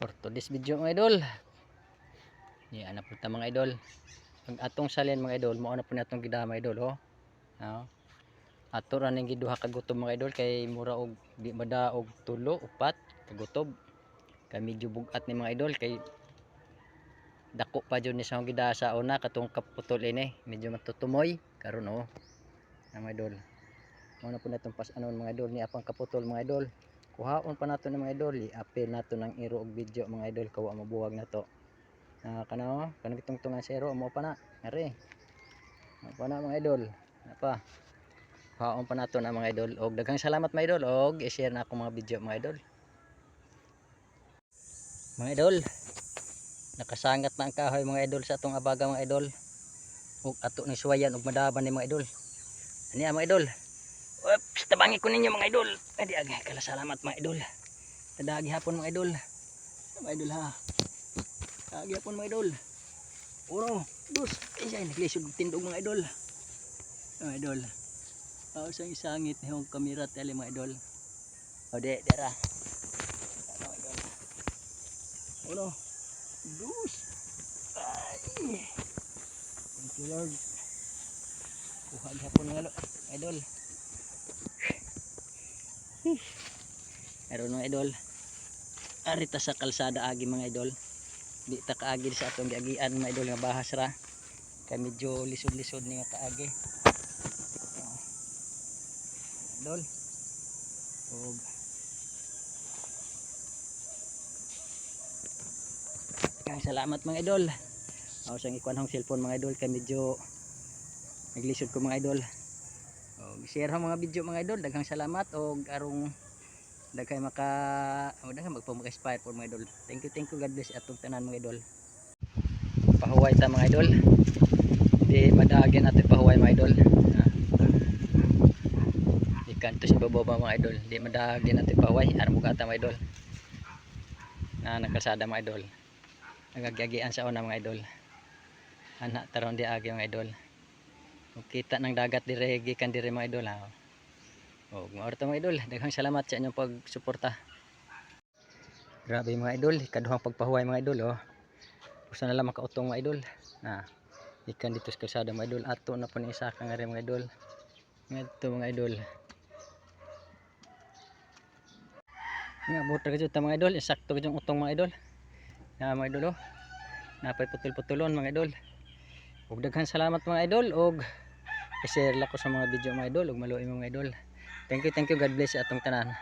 For today's video mga idol, yan na po ta mga idol. Ang atong salin mga idol, mao na po natong gidama idol, oh. No? Ato ra ning giduha ka gutom mga idol kay mura og di mada og tulo upat ka gutom. Kay medyo bugat ni mga idol kay dako pa jud ni sa gida sa una katong kaputol ini, medyo matutumoy karon oh. Na mga idol. Mao na po natong pas-anon mga idol ni apang kaputol mga idol. Kuhaon pa nato ng mga idol, i-apil nato ng iro og video mga idol kawa mabuwag na to. Kana kanang gitungtungan sa iro mo pa na ari. Mo pa na mga idol. Apa? Kuhaon pa nato na mga idol og daghang salamat mga idol og i-share na ako mga video mga idol. Mga idol, nakasangat na ang kahoy mga idol sa atong abaga mga idol. Og ato ni suwayan og madaban ni mga idol. Ani mga idol. Oops, tabangi ko ninyo mga idol. Adi agay kala salamat mga idol. Tadagi hapon mga idol. Mga idol ha. Tadagi hapon mga idol. Uno, dos, ay naglisod tindog mga idol. Mga idol. Sang isangit ni hong kamera tele mga idol. O de, dera. Mga idol. Uno, dos. Ay. Thank you Lord. Kuha hapon mga idol. Meron mga idol, arita sa kalsada agi mga idol, di ta kaagi sa atong giagian mga idol nga bahas ra kay medyo lisod-lisod ni nga kaagi idol. Og kang salamat mga idol. Ako sang ikuan hong cellphone mga idol kay medyo naglisod ko mga idol. Share ha mga video mga idol, daghang salamat og arong daghang daghang magpamaka-inspire for mga idol. Thank you God bless atong tanan mga idol. Pahuway ta mga idol, di madagyan natin pahuway mga idol. Di kanto sa baba mga idol, di madagyan natin pahuway aron bugata mga idol na nagkalsada mga idol. Nagagian sa una mga idol, anak taron di agi mga idol. Kita ng dagat dire gikan dire mga idol ha. Og mao ta mga idol, daghang salamat sa inyong pagsuporta. Grabe mga idol, ikaduhang pagpahuway mga idol oh. Usa na lang makautong mga idol. Ikan dito sa kalsada mga idol, ato na po ni isa ka nga rin mga idol. Ngadto mga idol. Nga buta ka jud ta mga idol, insakto ka utong mga idol. Mga idol oh. Napay putol-putulon mga idol. Og daghang salamat mga idol og i-share la ko sa mga video mga idol og maluoy mga idol. Thank you God bless sa atong tanan.